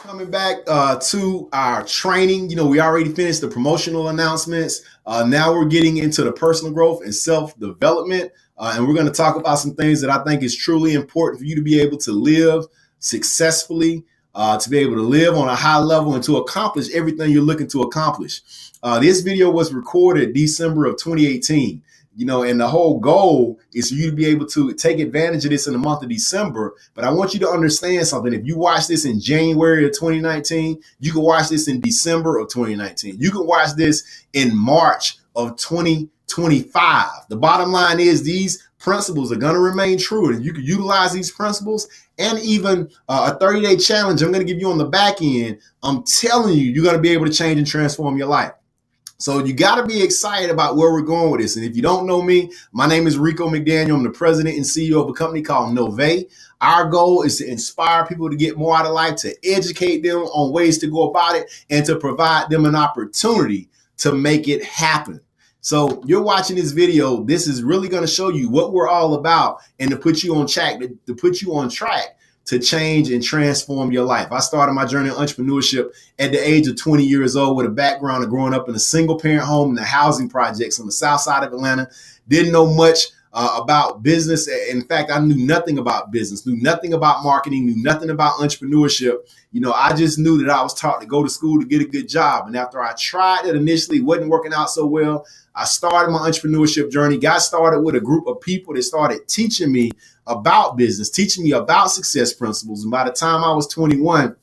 Coming back to our training, we already finished the promotional announcements. Now we're getting into the personal growth and self-development. And we're going to talk about some things that I think is truly important for you to be able to live successfully, to be able to live on a high level and to accomplish everything you're looking to accomplish. This video was recorded December of 2018. And the whole goal is for you to be able to take advantage of this in the month of December. But I want you to understand something. If you watch this in January of 2019, you can watch this in December of 2019. You can watch this in March of 2025. The bottom line is these principles are going to remain true, and you can utilize these principles and even a 30-day challenge I'm going to give you on the back end. I'm telling you, you're going to be able to change and transform your life. So you got to be excited about where we're going with this. And if you don't know me, my name is Rico McDaniel. I'm the president and CEO of a company called Nove. Our goal is to inspire people to get more out of life, to educate them on ways to go about it, and to provide them an opportunity to make it happen. So you're watching this video. This is really going to show you what we're all about and to put you on track, to change and transform your life. I started my journey in entrepreneurship at the age of 20 years old with a background of growing up in a single parent home in the housing projects on the south side of Atlanta. Didn't know much about business. In fact, I knew nothing about business, knew nothing about marketing, knew nothing about entrepreneurship. I just knew that I was taught to go to school to get a good job. And after I tried it initially, it wasn't working out so well. I started my entrepreneurship journey, got started with a group of people that started teaching me about business, teaching me about success principles. And by the time I was 21,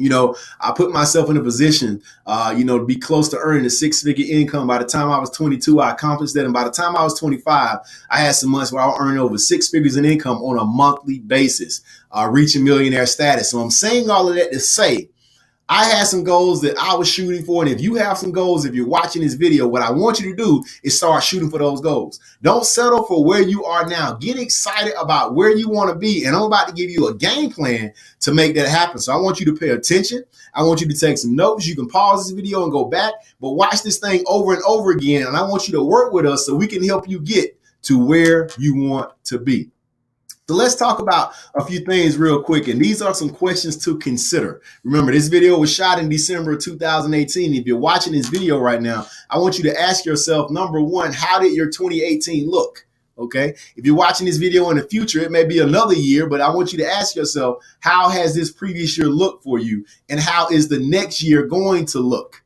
I put myself in a position, to be close to earning a six-figure income. By the time I was 22, I accomplished that. And by the time I was 25, I had some months where I was earning over six figures in income on a monthly basis, reaching millionaire status. So I'm saying all of that to say, I had some goals that I was shooting for. And if you have some goals, if you're watching this video, what I want you to do is start shooting for those goals. Don't settle for where you are now. Get excited about where you want to be. And I'm about to give you a game plan to make that happen. So I want you to pay attention. I want you to take some notes. You can pause this video and go back, but watch this thing over and over again. And I want you to work with us so we can help you get to where you want to be. So let's talk about a few things real quick. And these are some questions to consider. Remember, this video was shot in December of 2018. If you're watching this video right now, I want you to ask yourself, number one, how did your 2018 look? Okay. If you're watching this video in the future, it may be another year, but I want you to ask yourself, how has this previous year looked for you? And how is the next year going to look?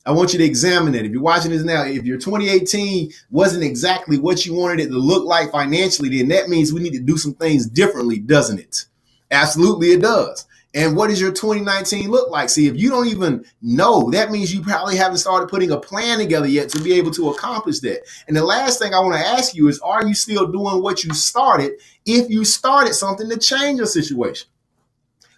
I want you to examine it. If you're watching this now, if your 2018 wasn't exactly what you wanted it to look like financially, then that means we need to do some things differently, doesn't it? Absolutely, it does. And what does your 2019 look like? See, if you don't even know, that means you probably haven't started putting a plan together yet to be able to accomplish that. And the last thing I want to ask you is, are you still doing what you started if you started something to change your situation?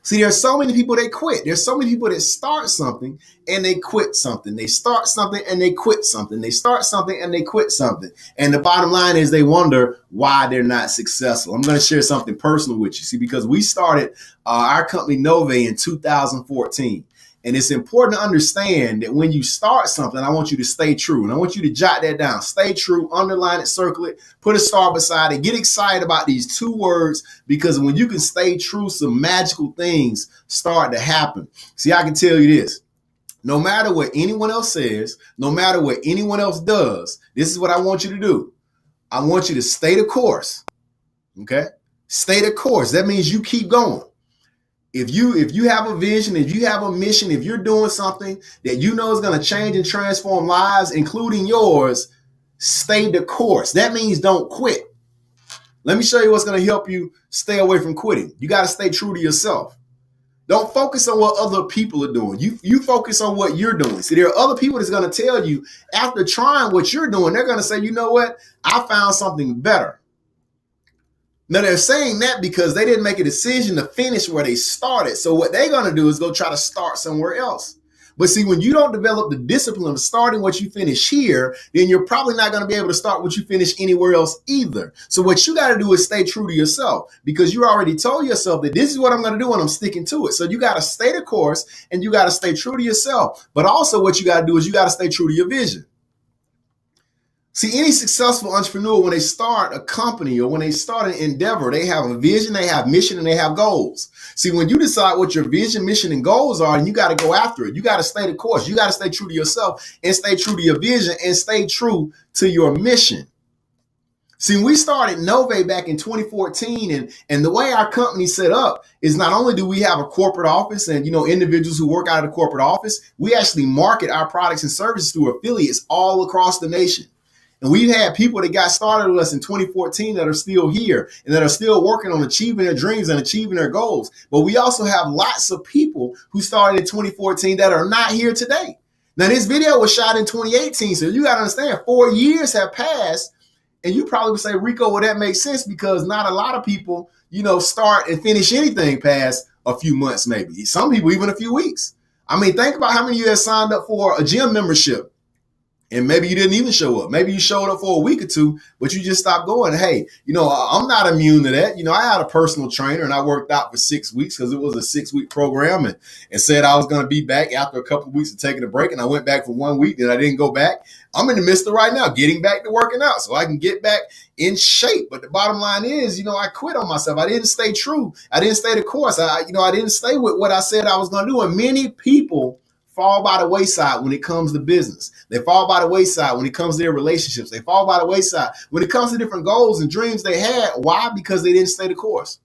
See, there's so many people that quit. There's so many people that start something and they quit something. They start something and they quit something. They start something and they quit something. And the bottom line is they wonder why they're not successful. I'm going to share something personal with you. See, because we started our company Nove in 2014. And it's important to understand that when you start something, I want you to stay true. And I want you to jot that down. Stay true, underline it, circle it, put a star beside it. Get excited about these two words, because when you can stay true, some magical things start to happen. See, I can tell you this. No matter what anyone else says, no matter what anyone else does, this is what I want you to do. I want you to stay the course. Okay? Stay the course. That means you keep going. If you have a vision, if you have a mission, if you're doing something that you know is going to change and transform lives, including yours, stay the course. That means don't quit. Let me show you what's going to help you stay away from quitting. You got to stay true to yourself. Don't focus on what other people are doing. You focus on what you're doing. See, there are other people that's going to tell you after trying what you're doing, they're going to say, you know what? I found something better. Now, they're saying that because they didn't make a decision to finish where they started. So what they're going to do is go try to start somewhere else. But see, when you don't develop the discipline of starting what you finish here, then you're probably not going to be able to start what you finish anywhere else either. So what you got to do is stay true to yourself, because you already told yourself that this is what I'm going to do and I'm sticking to it. So you got to stay the course and you got to stay true to yourself. But also what you got to do is you got to stay true to your vision. See, any successful entrepreneur, when they start a company or when they start an endeavor, they have a vision, they have mission, and they have goals. See, when you decide what your vision, mission, and goals are, and you got to go after it, you got to stay the course. You got to stay true to yourself and stay true to your vision and stay true to your mission. See, we started Nove back in 2014, and the way our company set up is not only do we have a corporate office and, individuals who work out of the corporate office, we actually market our products and services through affiliates all across the nation. And we've had people that got started with us in 2014 that are still here and that are still working on achieving their dreams and achieving their goals. But we also have lots of people who started in 2014 that are not here today. Now, this video was shot in 2018, so you got to understand 4 years have passed. And you probably would say, Rico, well, that makes sense because not a lot of people, start and finish anything past a few months, maybe. Some people even a few weeks. I mean, think about how many of you have signed up for a gym membership. And maybe you didn't even show up. Maybe you showed up for a week or two, but you just stopped going. Hey, I'm not immune to that. I had a personal trainer and I worked out for 6 weeks because it was a 6-week program and said I was going to be back after a couple of weeks of taking a break. And I went back for 1 week and I didn't go back. I'm in the midst of right now getting back to working out so I can get back in shape. But the bottom line is, I quit on myself. I didn't stay true. I didn't stay the course. I didn't stay with what I said I was going to do. And many people fall by the wayside when it comes to business. They fall by the wayside when it comes to their relationships. They fall by the wayside when it comes to different goals and dreams they had. Why? Because they didn't stay the course.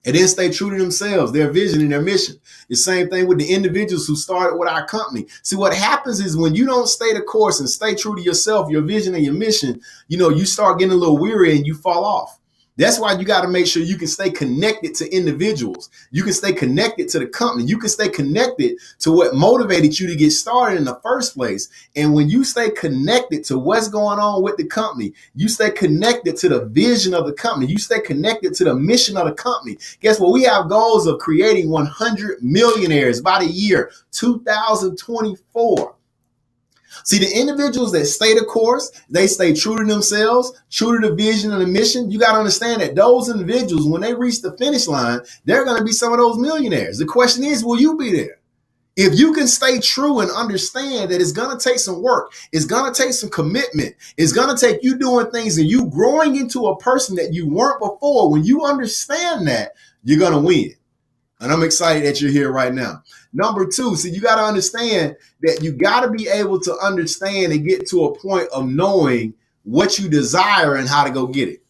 They didn't stay true to themselves, their vision and their mission. The same thing with the individuals who started with our company. See, what happens is when you don't stay the course and stay true to yourself, your vision and your mission, you start getting a little weary and you fall off. That's why you got to make sure you can stay connected to individuals. You can stay connected to the company. You can stay connected to what motivated you to get started in the first place. And when you stay connected to what's going on with the company, you stay connected to the vision of the company. You stay connected to the mission of the company. Guess what? We have goals of creating 100 millionaires by the year 2024. See, the individuals that stay the course, they stay true to themselves, true to the vision and the mission. You got to understand that those individuals, when they reach the finish line, they're going to be some of those millionaires. The question is, will you be there? If you can stay true and understand that it's going to take some work, it's going to take some commitment, it's going to take you doing things and you growing into a person that you weren't before, when you understand that, you're going to win. And I'm excited that you're here right now. Number two, see, you got to understand that you got to be able to understand and get to a point of knowing what you desire and how to go get it.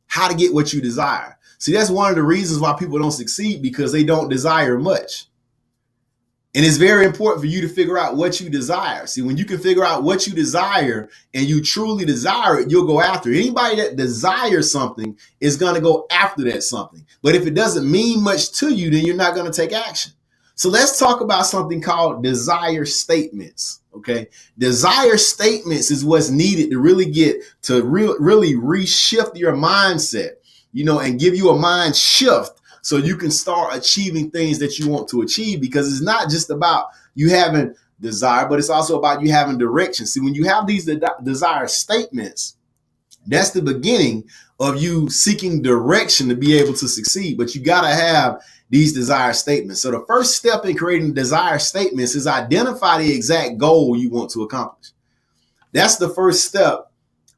How to get what you desire. See, that's one of the reasons why people don't succeed, because they don't desire much. And it's very important for you to figure out what you desire. See, when you can figure out what you desire and you truly desire it, you'll go after it. Anybody that desires something is going to go after that something. But if it doesn't mean much to you, then you're not going to take action. So let's talk about something called desire statements. Okay. Desire statements is what's needed to really get to really reshift your mindset, and give you a mind shift so you can start achieving things that you want to achieve, because it's not just about you having desire, but it's also about you having direction. See, when you have these desire statements, that's the beginning of you seeking direction to be able to succeed. But you got to have these desire statements. So the first step in creating desire statements is identify the exact goal you want to accomplish. That's the first step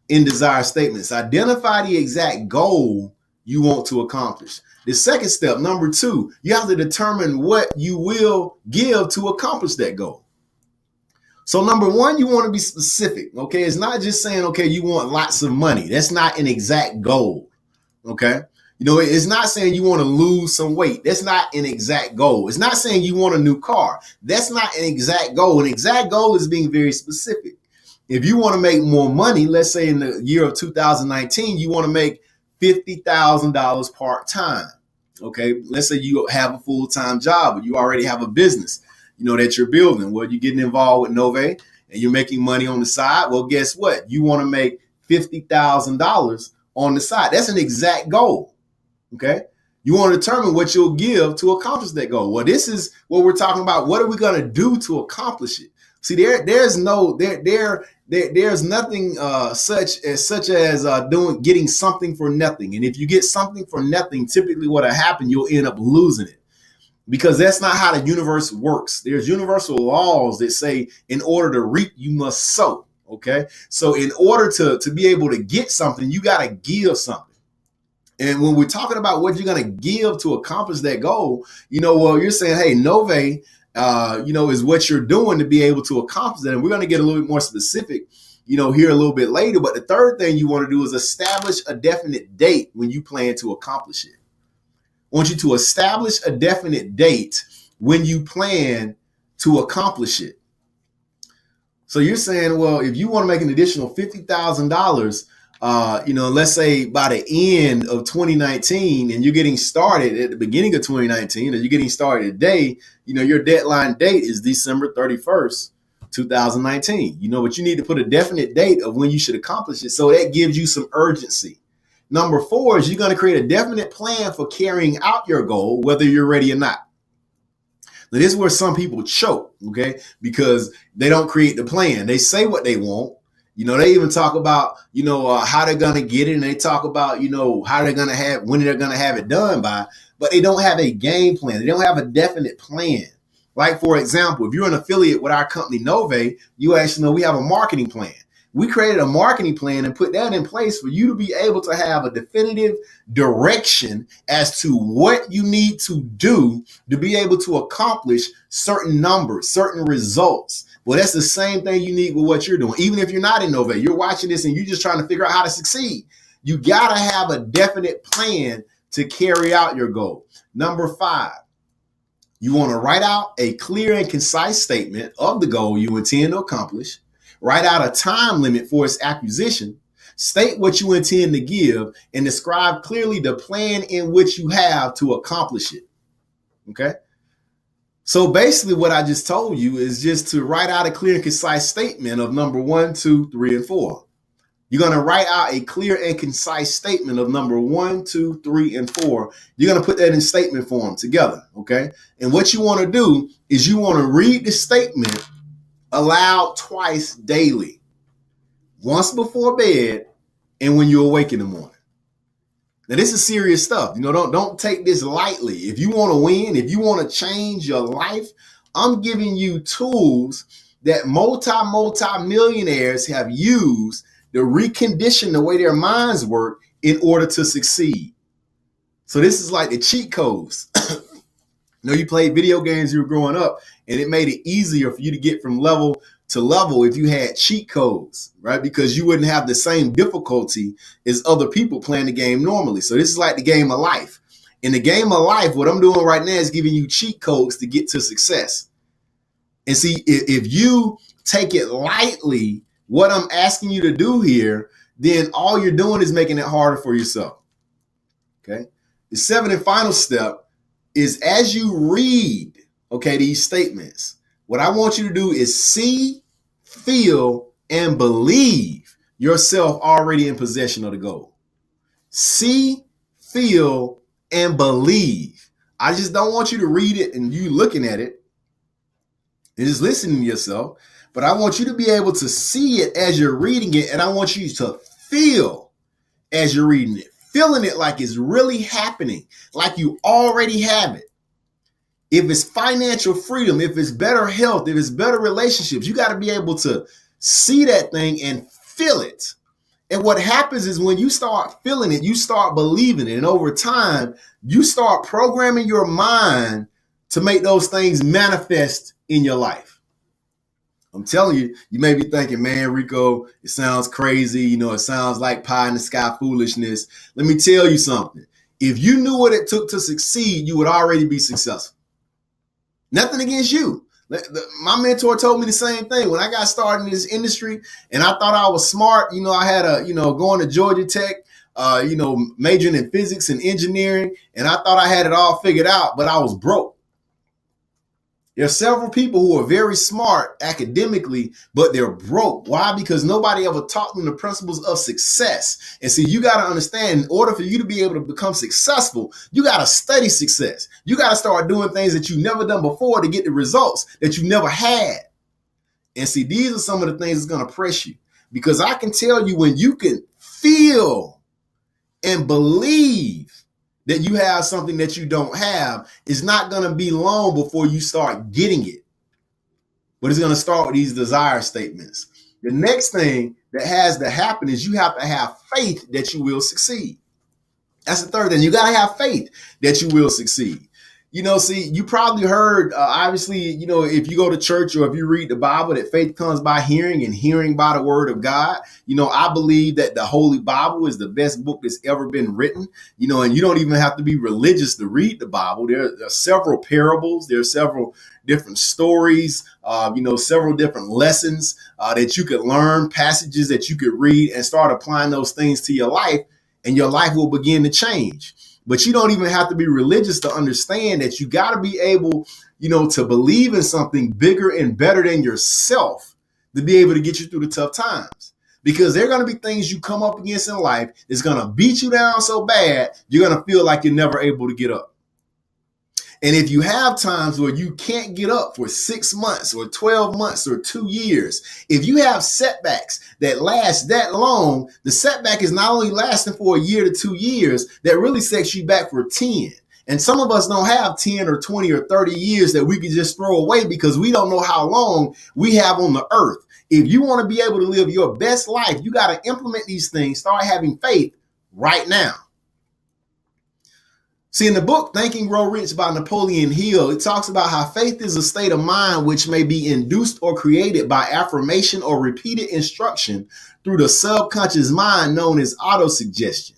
in desire statements. Identify the exact goal you want to accomplish. The second step, number two, you have to determine what you will give to accomplish that goal. So number one, you want to be specific. Okay. It's not just saying, okay, you want lots of money. That's not an exact goal. Okay. It's not saying you want to lose some weight. That's not an exact goal. It's not saying you want a new car. That's not an exact goal. An exact goal is being very specific. If you want to make more money, let's say in the year of 2019, you want to make $50,000 part-time. Okay. Let's say you have a full-time job, but you already have a business, that you're building. Well, you're getting involved with Nove and you're making money on the side. Well, guess what? You want to make $50,000 on the side. That's an exact goal. Okay. You want to determine what you'll give to accomplish that goal. Well, this is what we're talking about. What are we going to do to accomplish it? See, there's nothing such as getting something for nothing. And if you get something for nothing, typically what'll happen, you'll end up losing it, because that's not how the universe works. There's universal laws that say in order to reap, you must sow. Okay. So in order to be able to get something, you got to give something. And when we're talking about what you're going to give to accomplish that goal, well, you're saying, hey, Nove, is what you're doing to be able to accomplish that. And we're going to get a little bit more specific, here a little bit later. But the third thing you want to do is establish a definite date when you plan to accomplish it. I want you to establish a definite date when you plan to accomplish it. So you're saying, well, if you want to make an additional $50,000, let's say by the end of 2019 and you're getting started at the beginning of 2019 or you're getting started today, your deadline date is December 31st, 2019, but you need to put a definite date of when you should accomplish it. So that gives you some urgency. Number 4 is you're going to create a definite plan for carrying out your goal, whether you're ready or not. Now, this is where some people choke, okay, because they don't create the plan. They say what they want. They even talk about, how they're going to get it. And they talk about, how they're going to have, when they're going to have it done by, but they don't have a game plan. They don't have a definite plan. Like, for example, if you're an affiliate with our company, Nove, you actually know we have a marketing plan. We created a marketing plan and put that in place for you to be able to have a definitive direction as to what you need to do to be able to accomplish certain numbers, certain results. Well, that's the same thing you need with what you're doing. Even if you're not in Nove, you're watching this and you're just trying to figure out how to succeed. You got to have a definite plan to carry out your goal. Number 5, you want to write out a clear and concise statement of the goal you intend to accomplish. Write out a time limit for its acquisition, state what you intend to give, and describe clearly the plan in which you have to accomplish it. Okay? So basically what I just told you is just to write out a clear and concise statement of number 1, 2, 3, and 4. You're going to write out a clear and concise statement of number 1, 2, 3, and 4. You're going to put that in statement form together. Okay? And what you want to do is you want to read the statement aloud twice daily, once before bed and when you awake in the morning. Now, this is serious stuff. Don't take this lightly. If you want to win, if you want to change your life, I'm giving you tools that multi-millionaires have used to recondition the way their minds work in order to succeed. So this is like the cheat codes. You played video games you were growing up, and it made it easier for you to get from level to level if you had cheat codes, right? Because you wouldn't have the same difficulty as other people playing the game normally. So this is like the game of life. In the game of life, what I'm doing right now is giving you cheat codes to get to success. And see, if you take it lightly, what I'm asking you to do here, then all you're doing is making it harder for yourself. Okay? The 7th and final step is as you read, these statements, what I want you to do is see, feel, and believe yourself already in possession of the goal. See, feel, and believe. I just don't want you to read it and you looking at it and just listening to yourself, but I want you to be able to see it as you're reading it, and I want you to feel as you're reading it. Feeling it like it's really happening, like you already have it. If it's financial freedom, if it's better health, if it's better relationships, you got to be able to see that thing and feel it. And what happens is when you start feeling it, you start believing it. And over time, you start programming your mind to make those things manifest in your life. I'm telling you, you may be thinking, man, Rico, it sounds crazy. It sounds like pie in the sky foolishness. Let me tell you something. If you knew what it took to succeed, you would already be successful. Nothing against you. My mentor told me the same thing when I got started in this industry and I thought I was smart. I had going to Georgia Tech, majoring in physics and engineering. And I thought I had it all figured out, but I was broke. There are several people who are very smart academically, but they're broke. Why? Because nobody ever taught them the principles of success. And see, you got to understand, in order for you to be able to become successful, you got to study success. You got to start doing things that you've never done before to get the results that you never had. And see, these are some of the things that's going to press you. Because I can tell you, when you can feel and believe that you have something that you don't have, it's not going to be long before you start getting it. But it's going to start with these desire statements. The next thing that has to happen is you have to have faith that you will succeed. That's the third thing. You got to have faith that you will succeed. See, you probably heard, obviously, if you go to church or if you read the Bible, that faith comes by hearing and hearing by the word of God. I believe that the Holy Bible is the best book that's ever been written, and you don't even have to be religious to read the Bible. There are several parables. There are several different stories, several different lessons that you could learn, passages that you could read and start applying those things to your life, and your life will begin to change. But you don't even have to be religious to understand that you got to be able, to believe in something bigger and better than yourself to be able to get you through the tough times. Because there are going to be things you come up against in life that's going to beat you down so bad, you're going to feel like you're never able to get up. And if you have times where you can't get up for 6 months or 12 months or 2 years, if you have setbacks that last that long, the setback is not only lasting for a year to 2 years, that really sets you back for 10. And some of us don't have 10 or 20 or 30 years that we can just throw away because we don't know how long we have on the earth. If you want to be able to live your best life, you got to implement these things, start having faith right now. See, in the book, Think and Grow Rich by Napoleon Hill, it talks about how faith is a state of mind which may be induced or created by affirmation or repeated instruction through the subconscious mind known as autosuggestion.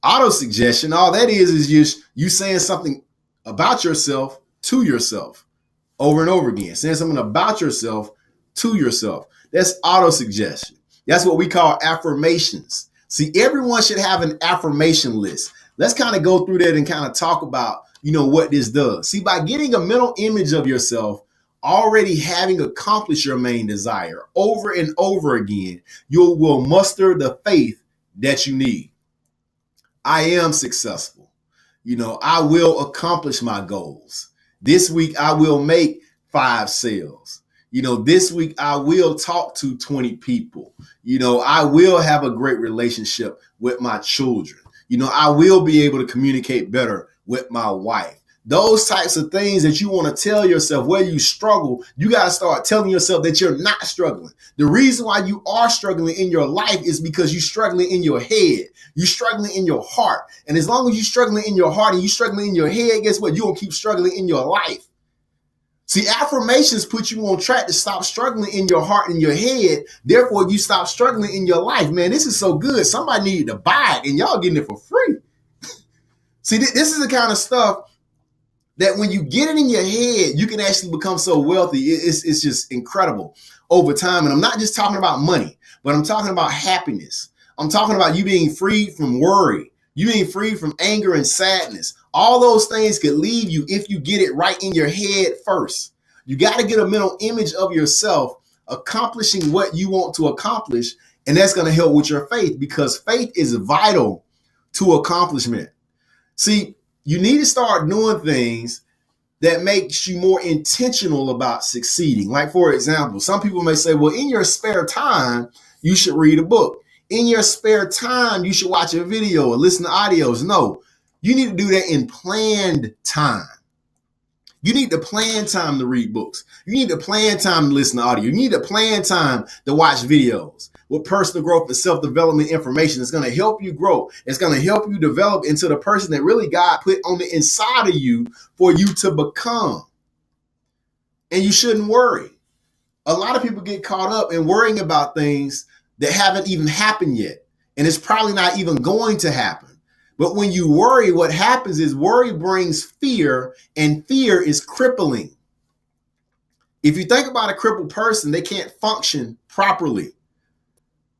Autosuggestion, all that is just you saying something about yourself to yourself over and over again, saying something about yourself to yourself. That's autosuggestion. That's what we call affirmations. See, everyone should have an affirmation list. Let's kind of go through that and kind of talk about, what this does. See, by getting a mental image of yourself already having accomplished your main desire over and over again, you will muster the faith that you need. I am successful. I will accomplish my goals. This week, I will make 5 sales. This week I will talk to 20 people. I will have a great relationship with my children. I will be able to communicate better with my wife. Those types of things that you want to tell yourself where you struggle, you got to start telling yourself that you're not struggling. The reason why you are struggling in your life is because you're struggling in your head. You're struggling in your heart. And as long as you're struggling in your heart and you're struggling in your head, guess what? You're going to keep struggling in your life. See, affirmations put you on track to stop struggling in your heart and your head. Therefore, you stop struggling in your life. Man, this is so good. Somebody needed to buy it and y'all getting it for free. See, this is the kind of stuff that when you get it in your head, you can actually become so wealthy. It's just incredible over time. And I'm not just talking about money, but I'm talking about happiness. I'm talking about you being free from worry, you being free from anger and sadness. All those things could leave you if you get it right in your head first. You got to get a mental image of yourself accomplishing what you want to accomplish. And that's going to help with your faith because faith is vital to accomplishment. See, you need to start doing things that makes you more intentional about succeeding. Like, for example, some people may say, well, in your spare time, you should read a book. In your spare time, you should watch a video or listen to audios. No, you need to do that in planned time. You need to plan time to read books. You need to plan time to listen to audio. You need to plan time to watch videos with personal growth and self-development information. It's going to help you grow. It's going to help you develop into the person that really God put on the inside of you for you to become. And you shouldn't worry. A lot of people get caught up in worrying about things that haven't even happened yet. And it's probably not even going to happen. But when you worry, what happens is worry brings fear, and fear is crippling. If you think about a crippled person, they can't function properly.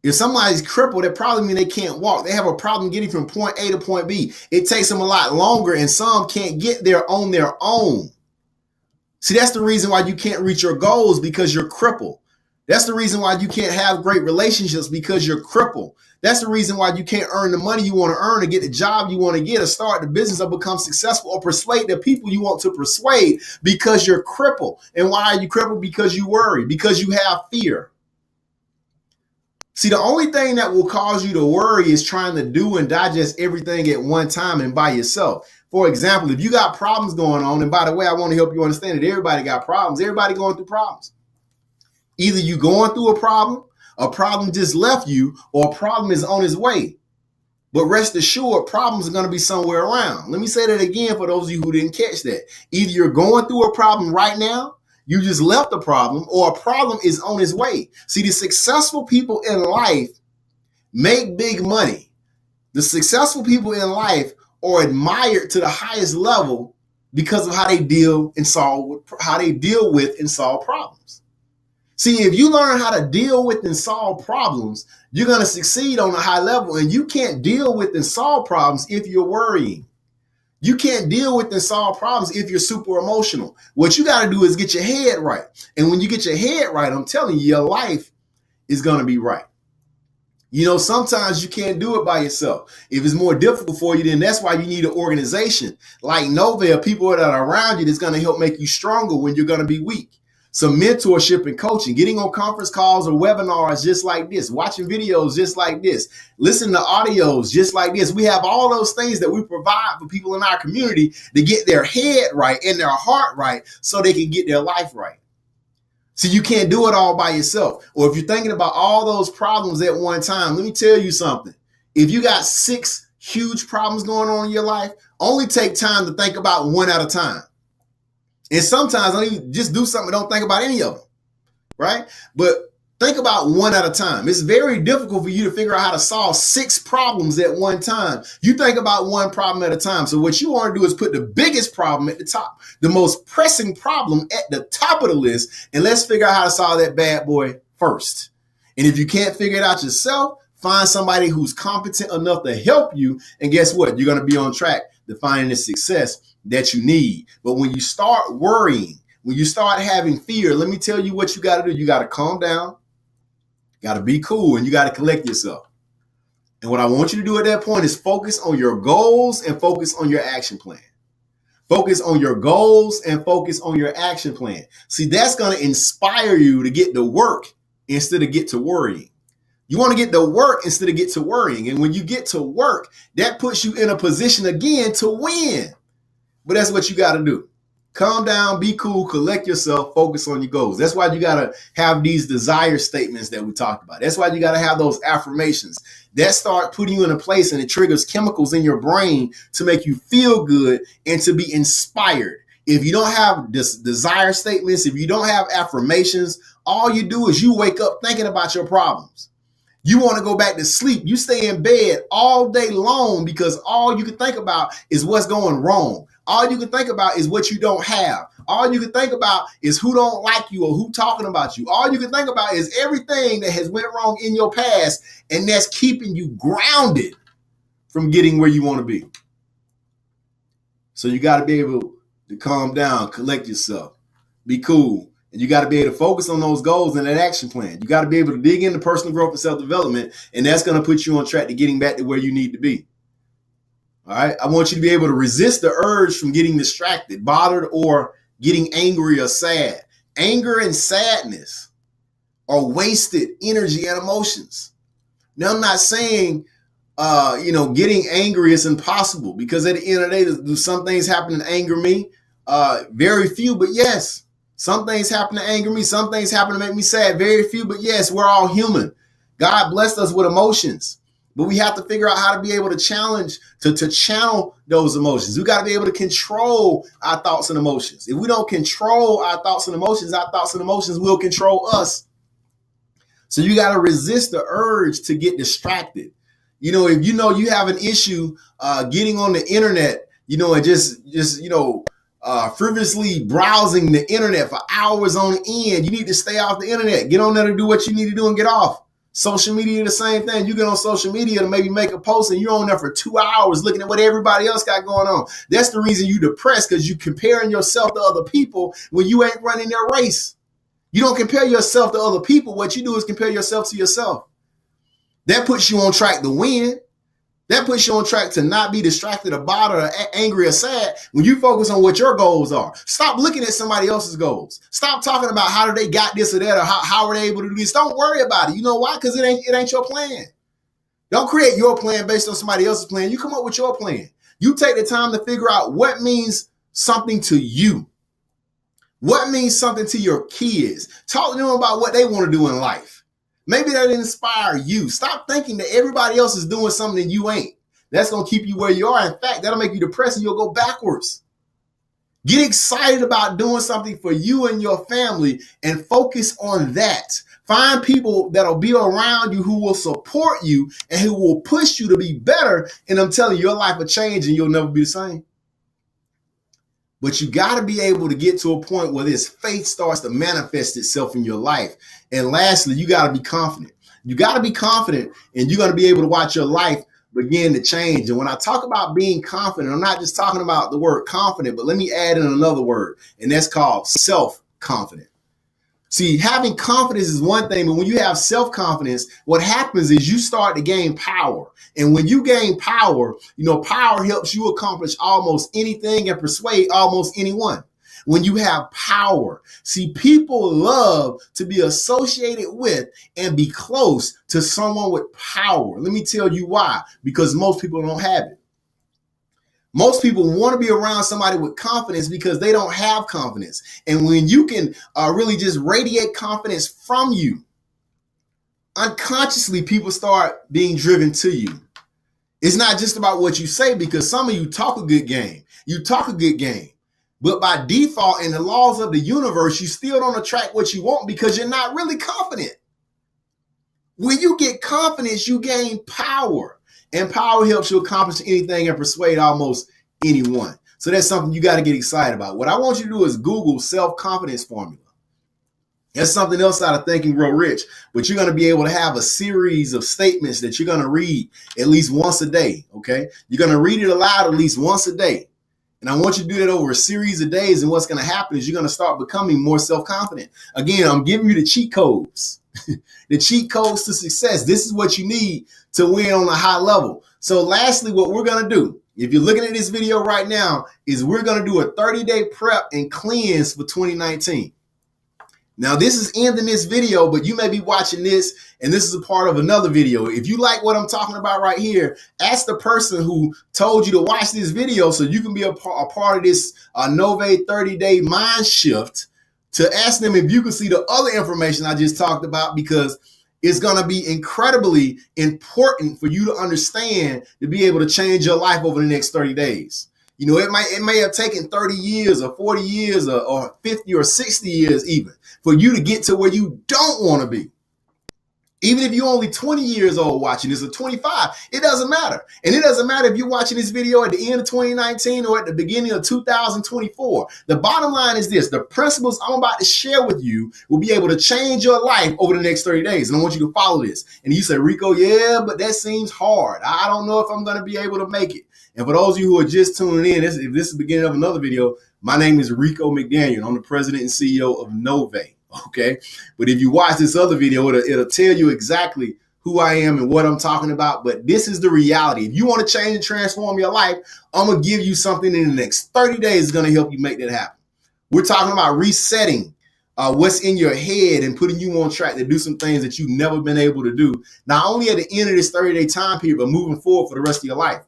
If somebody's crippled, that probably means they can't walk. They have a problem getting from point A to point B. It takes them a lot longer, and some can't get there on their own. See, that's the reason why you can't reach your goals, because you're crippled. That's the reason why you can't have great relationships, because you're crippled. That's the reason why you can't earn the money you want to earn, or get the job you want to get, or start the business, or become successful, or persuade the people you want to persuade, because you're crippled. And why are you crippled? Because you worry, because you have fear. See, the only thing that will cause you to worry is trying to do and digest everything at one time and by yourself. For example, if you got problems going on, and by the way, I want to help you understand that everybody got problems. Everybody going through problems. Either you going through a problem just left you, or a problem is on its way. But rest assured, problems are going to be somewhere around. Let me say that again for those of you who didn't catch that. Either you're going through a problem right now, you just left a problem, or a problem is on its way. See, the successful people in life make big money. The successful people in life are admired to the highest level because of how they deal with and solve problems. See, if you learn how to deal with and solve problems, you're going to succeed on a high level. And you can't deal with and solve problems if you're worrying. You can't deal with and solve problems if you're super emotional. What you got to do is get your head right. And when you get your head right, I'm telling you, your life is going to be right. You know, sometimes you can't do it by yourself. If it's more difficult for you, then that's why you need an organization like Nove, or people that are around you that's going to help make you stronger when you're going to be weak. Some mentorship and coaching, getting on conference calls or webinars just like this, watching videos just like this, listening to audios just like this. We have all those things that we provide for people in our community to get their head right and their heart right so they can get their life right. So you can't do it all by yourself. Or if you're thinking about all those problems at one time, let me tell you something. If you got 6 huge problems going on in your life, only take time to think about one at a time. And sometimes don't even just do something, don't think about any of them, right? But think about one at a time. It's very difficult for you to figure out how to solve 6 problems at one time. You think about one problem at a time. So what you want to do is put the biggest problem at the top, the most pressing problem at the top of the list, and let's figure out how to solve that bad boy first. And if you can't figure it out yourself, find somebody who's competent enough to help you, and guess what? You're going to be on track to finding the success that you need. But when you start worrying, when you start having fear, let me tell you what you got to do. You got to calm down. Got to be cool, and you got to collect yourself. And what I want you to do at that point is focus on your goals and focus on your action plan. Focus on your goals and focus on your action plan. See, that's going to inspire you to get to work instead of get to worrying. You want to get to work instead of get to worrying. And when you get to work, that puts you in a position again to win. But that's what you got to do. Calm down, be cool, collect yourself, focus on your goals. That's why you got to have these desire statements that we talked about. That's why you got to have those affirmations that start putting you in a place, and it triggers chemicals in your brain to make you feel good and to be inspired. If you don't have desire statements, if you don't have affirmations, all you do is you wake up thinking about your problems. You want to go back to sleep. You stay in bed all day long because all you can think about is what's going wrong. All you can think about is what you don't have. All you can think about is who don't like you or who talking about you. All you can think about is everything that has went wrong in your past, and that's keeping you grounded from getting where you want to be. So you got to be able to calm down, collect yourself, be cool. And you got to be able to focus on those goals and that action plan. You got to be able to dig into personal growth and self-development, and that's going to put you on track to getting back to where you need to be. All right. I want you to be able to resist the urge from getting distracted, bothered, or getting angry or sad. Anger and sadness are wasted energy and emotions. Now, I'm not saying, getting angry is impossible, because at the end of the day, do some things happen to anger me? Very few, but yes. Some things happen to anger me. Some things happen to make me sad. Very few, but yes, we're all human. God blessed us with emotions. But we have to figure out how to be able to channel those emotions. We got to be able to control our thoughts and emotions. If we don't control our thoughts and emotions will control us. So you got to resist the urge to get distracted. You know, if you know you have an issue getting on the internet, and just frivolously browsing the internet for hours on end, you need to stay off the internet. Get on there to do what you need to do and get off. Social media, the same thing. You get on social media to maybe make a post, and you're on there for 2 hours looking at what everybody else got going on. That's the reason you depressed, because you're comparing yourself to other people when you ain't running their race. You don't compare yourself to other people. What you do is compare yourself to yourself. That puts you on track to win. That puts you on track to not be distracted or bothered or angry or sad when you focus on what your goals are. Stop looking at somebody else's goals. Stop talking about how they got this or that, or how are they able to do this. Don't worry about it. You know why? Because it ain't your plan. Don't create your plan based on somebody else's plan. You come up with your plan. You take the time to figure out what means something to you. What means something to your kids? Talk to them about what they want to do in life. Maybe that inspire you. Stop thinking that everybody else is doing something that you ain't. That's going to keep you where you are. In fact, that'll make you depressed and you'll go backwards. Get excited about doing something for you and your family and focus on that. Find people that'll be around you who will support you and who will push you to be better. And I'm telling you, your life will change and you'll never be the same. But you got to be able to get to a point where this faith starts to manifest itself in your life. And lastly, you got to be confident. You got to be confident, and you're going to be able to watch your life begin to change. And when I talk about being confident, I'm not just talking about the word confident, but let me add in another word, and that's called self-confident. See, having confidence is one thing, but when you have self-confidence, what happens is you start to gain power. And when you gain power, power helps you accomplish almost anything and persuade almost anyone. When you have power, see, people love to be associated with and be close to someone with power. Let me tell you why. Because most people don't have it. Most people want to be around somebody with confidence because they don't have confidence. And when you can really just radiate confidence from you, unconsciously people start being driven to you. It's not just about what you say, because some of you talk a good game. You talk a good game. But by default, in the laws of the universe, you still don't attract what you want because you're not really confident. When you get confidence, you gain power. And power helps you accomplish anything and persuade almost anyone. So that's something you got to get excited about. What I want you to do is Google self-confidence formula. That's something else out of Think and Grow Rich. But you're going to be able to have a series of statements that you're going to read at least once a day, okay? You're going to read it aloud at least once a day. And I want you to do that over a series of days. And what's going to happen is you're going to start becoming more self-confident. Again, I'm giving you the cheat codes. The cheat codes to success. This is what you need to win on a high level. So lastly, what we're going to do, if you're looking at this video right now, is we're going to do a 30-day prep and cleanse for 2019. Now, this is ending this video, but you may be watching this, and this is a part of another video. If you like what I'm talking about right here, ask the person who told you to watch this video so you can be a part of this Nove 30-day mind shift, to ask them if you can see the other information I just talked about, because it's going to be incredibly important for you to understand to be able to change your life over the next 30 days. It may have taken 30 years or 40 years or 50 or 60 years even for you to get to where you don't want to be. Even if you're only 20 years old watching this, or 25, it doesn't matter. And it doesn't matter if you're watching this video at the end of 2019 or at the beginning of 2024. The bottom line is this: the principles I'm about to share with you will be able to change your life over the next 30 days. And I want you to follow this. And you say, Rico, yeah, but that seems hard. I don't know if I'm going to be able to make it. And for those of you who are just tuning in, if this is the beginning of another video, my name is Rico McDaniel. I'm the President and CEO of Nove. Okay. But if you watch this other video, it'll tell you exactly who I am and what I'm talking about. But this is the reality. If you want to change and transform your life, I'm going to give you something in the next 30 days that's going to help you make that happen. We're talking about resetting what's in your head and putting you on track to do some things that you've never been able to do, not only at the end of this 30-day time period, but moving forward for the rest of your life.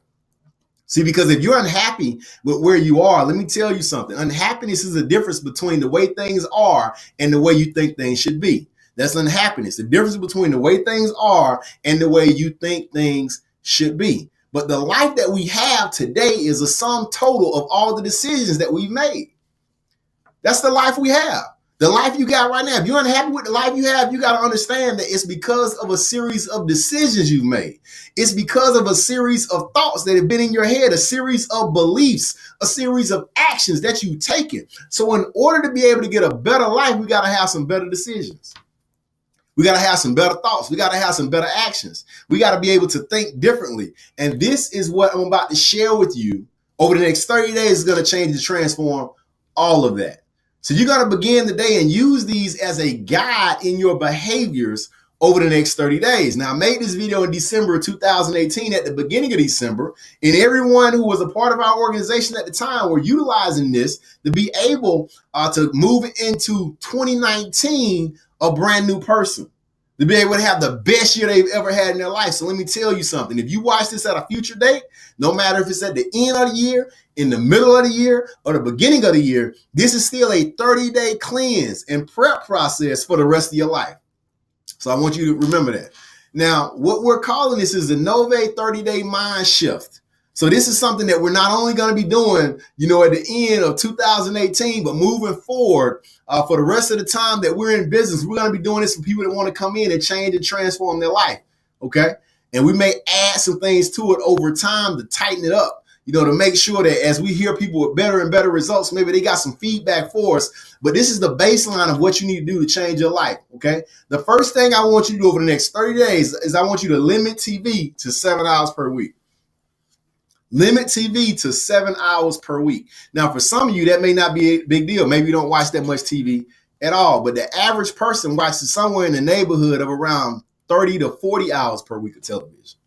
See, because if you're unhappy with where you are, let me tell you something. Unhappiness is the difference between the way things are and the way you think things should be. That's unhappiness. The difference between the way things are and the way you think things should be. But the life that we have today is a sum total of all the decisions that we've made. That's the life we have. The life you got right now. If you're unhappy with the life you have, you got to understand that it's because of a series of decisions you've made. It's because of a series of thoughts that have been in your head, a series of beliefs, a series of actions that you've taken. So in order to be able to get a better life, we got to have some better decisions. We got to have some better thoughts. We got to have some better actions. We got to be able to think differently. And this is what I'm about to share with you over the next 30 days is going to change and transform all of that. So you're going to begin the day and use these as a guide in your behaviors over the next 30 days. Now, I made this video in December of 2018, at the beginning of December, and everyone who was a part of our organization at the time were utilizing this to be able to move into 2019 a brand new person. to be able to have the best year they've ever had in their life. So let me tell you something. If you watch this at a future date, no matter if it's at the end of the year, in the middle of the year, or the beginning of the year, this is still a 30-day cleanse and prep process for the rest of your life. So I want you to remember that. Now, what we're calling this is the Nove 30-day mind shift. So this is something that we're not only going to be doing, at the end of 2018, but moving forward for the rest of the time that we're in business. We're going to be doing this for people that want to come in and change and transform their life. Okay. And we may add some things to it over time to tighten it up, to make sure that as we hear people with better and better results, maybe they got some feedback for us. But this is the baseline of what you need to do to change your life. Okay. The first thing I want you to do over the next 30 days is I want you to limit TV to 7 hours per week. Limit TV to 7 hours per week. Now, for some of you, that may not be a big deal. Maybe you don't watch that much TV at all, but the average person watches somewhere in the neighborhood of around 30 to 40 hours per week of television.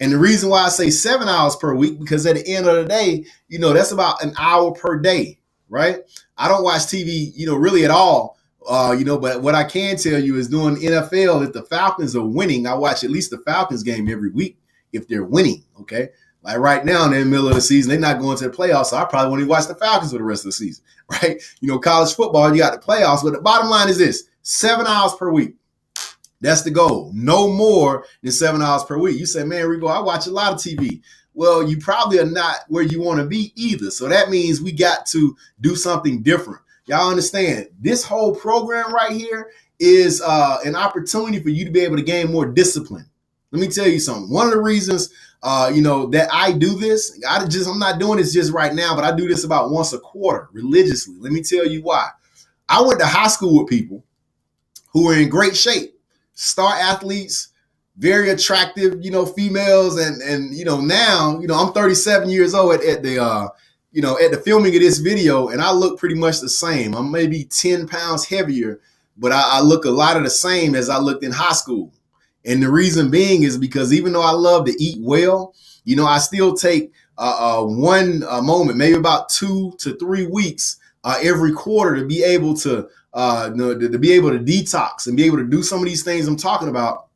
And the reason why I say 7 hours per week, because at the end of the day, that's about an hour per day, right? I don't watch TV, really at all, but what I can tell you is during NFL, if the Falcons are winning, I watch at least the Falcons game every week if they're winning, okay? Like right now, they're in the middle of the season. They're not going to the playoffs, so I probably won't even watch the Falcons for the rest of the season, right? College football, you got the playoffs, but the bottom line is this: 7 hours per week. That's the goal. No more than 7 hours per week. You say, man, Rico, I watch a lot of TV. Well, you probably are not where you want to be either. So that means we got to do something different. Y'all understand? This whole program right here is an opportunity for you to be able to gain more discipline. Let me tell you something. One of the reasons that I do this, I'm not doing this just right now, but I do this about once a quarter religiously. Let me tell you why. I went to high school with people who were in great shape, star athletes, very attractive, females. And now, I'm 37 years old at the filming of this video, and I look pretty much the same. I'm maybe 10 pounds heavier, but I look a lot of the same as I looked in high school. And the reason being is because even though I love to eat well, I still take one moment, maybe about 2 to 3 weeks every quarter to be able to detox and be able to do some of these things I'm talking about.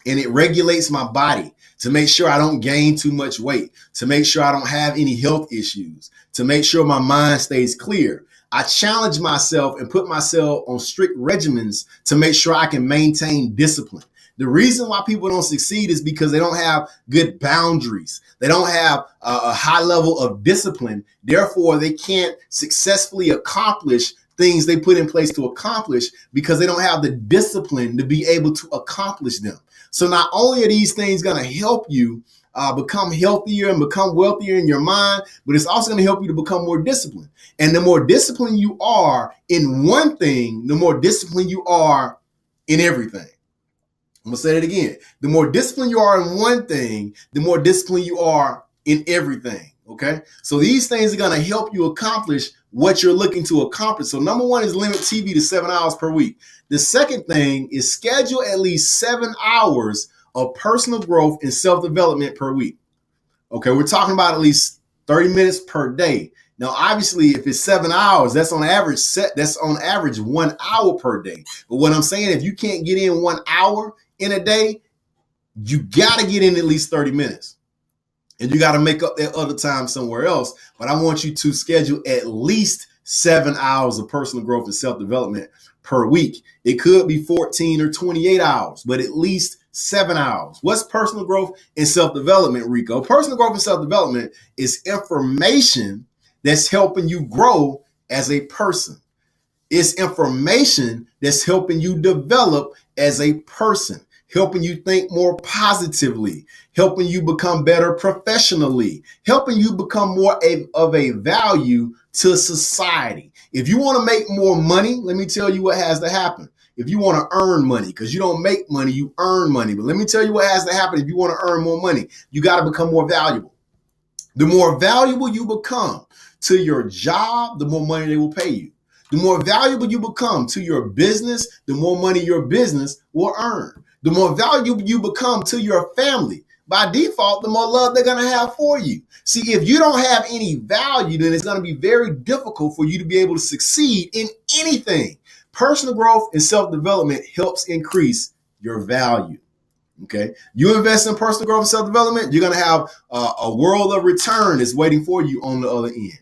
And it regulates my body to make sure I don't gain too much weight, to make sure I don't have any health issues, to make sure my mind stays clear. I challenge myself and put myself on strict regimens to make sure I can maintain discipline. The reason why people don't succeed is because they don't have good boundaries. They don't have a high level of discipline. Therefore, they can't successfully accomplish things they put in place to accomplish because they don't have the discipline to be able to accomplish them. So not only are these things going to help you become healthier and become wealthier in your mind, but it's also going to help you to become more disciplined. And the more disciplined you are in one thing, the more disciplined you are in everything. I'm going to say it again. The more disciplined you are in one thing, the more disciplined you are in everything. Okay. So these things are going to help you accomplish what you're looking to accomplish. So number one is limit TV to 7 hours per week. The second thing is schedule at least 7 hours of personal growth and self-development per week. Okay. We're talking about at least 30 minutes per day. Now, obviously, if it's 7 hours, that's on average 1 hour per day. But what I'm saying, if you can't get in 1 hour in a day, you got to get in at least 30 minutes. And you got to make up that other time somewhere else. But I want you to schedule at least 7 hours of personal growth and self-development per week. It could be 14 or 28 hours, but at least 7 hours. What's personal growth and self-development, Rico? Personal growth and self-development is information that's helping you grow as a person. It's information that's helping you develop as a person, helping you think more positively, helping you become better professionally, helping you become more of a value to society. If you want to make more money, let me tell you what has to happen. If you want to earn money, because you don't make money, you earn money. But let me tell you what has to happen if you want to earn more money. You got to become more valuable. The more valuable you become to your job, the more money they will pay you. The more valuable you become to your business, the more money your business will earn. The more valuable you become to your family, by default, the more love they're going to have for you. See, if you don't have any value, then it's going to be very difficult for you to be able to succeed in anything. Personal growth and self-development helps increase your value. Okay. You invest in personal growth and self-development, you're going to have a world of return that's waiting for you on the other end.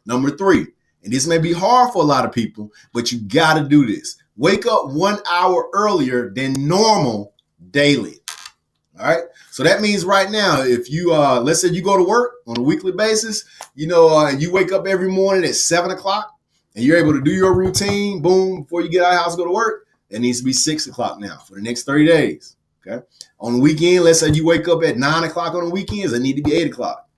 Number 3, and this may be hard for a lot of people, but you got to do this. Wake up 1 hour earlier than normal daily. All right. So that means right now, if you, let's say you go to work on a weekly basis, and you wake up every morning at 7 o'clock and you're able to do your routine, boom, before you get out of the house, go to work, it needs to be 6 o'clock now for the next 30 days. Okay. On the weekend, let's say you wake up at 9 o'clock on the weekends, it need to be 8 o'clock.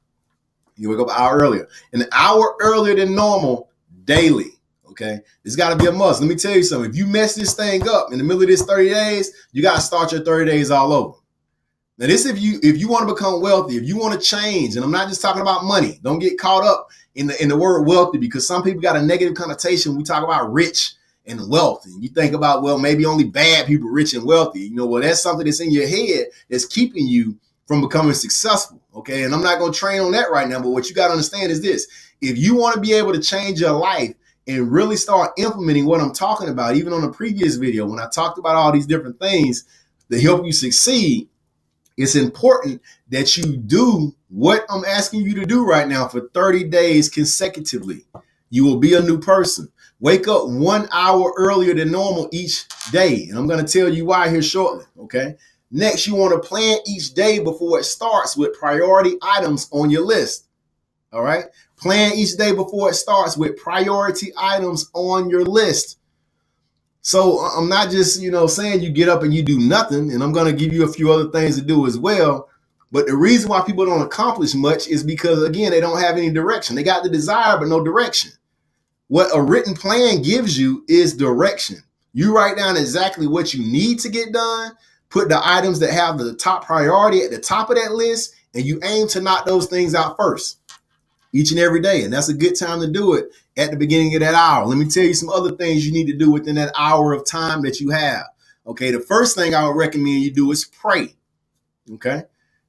You wake up an hour earlier, an hour earlier than normal daily. Okay. It's got to be a must. Let me tell you something. If you mess this thing up in the middle of this 30 days, you got to start your 30 days all over. Now, this, if you want to become wealthy, if you want to change, and I'm not just talking about money, don't get caught up in the word wealthy, because some people got a negative connotation when we talk about rich and wealth. And you think about, well, maybe only bad people are rich and wealthy. Well, that's something that's in your head that's keeping you from becoming successful. Okay. And I'm not going to train on that right now, but what you got to understand is this. If you want to be able to change your life and really start implementing what I'm talking about, even on the previous video, when I talked about all these different things that help you succeed, it's important that you do what I'm asking you to do right now for 30 days consecutively. You will be a new person. Wake up 1 hour earlier than normal each day. And I'm going to tell you why here shortly. Okay. Next, you want to plan each day before it starts with priority items on your list. All right. Plan each day before it starts with priority items on your list. So I'm not just, saying you get up and you do nothing, and I'm going to give you a few other things to do as well. But the reason why people don't accomplish much is because, again, they don't have any direction. They got the desire, but no direction. What a written plan gives you is direction. You write down exactly what you need to get done, put the items that have the top priority at the top of that list, and you aim to knock those things out first each and every day. And that's a good time to do it at the beginning of that hour. Let me tell you some other things you need to do within that hour of time that you have. Okay. The first thing I would recommend you do is pray. Okay.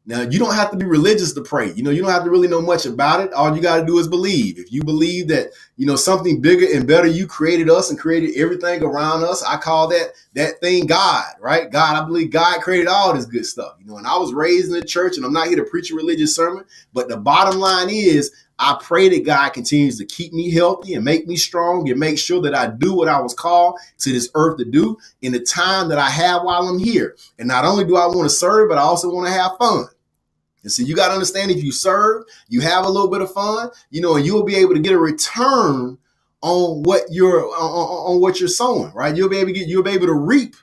Now, you don't have to be religious to pray. You don't have to really know much about it. All you got to do is believe. If you believe that, something bigger and better, you created us and created everything around us. I call that thing God, right? God, I believe God created all this good stuff, and I was raised in the church, and I'm not here to preach a religious sermon, but the bottom line is I pray that God continues to keep me healthy and make me strong and make sure that I do what I was called to this earth to do in the time that I have while I'm here. And not only do I want to serve, but I also want to have fun. And so you got to understand, if you serve, you have a little bit of fun, and you'll be able to get a return on what you're sowing, right? You'll be able to reap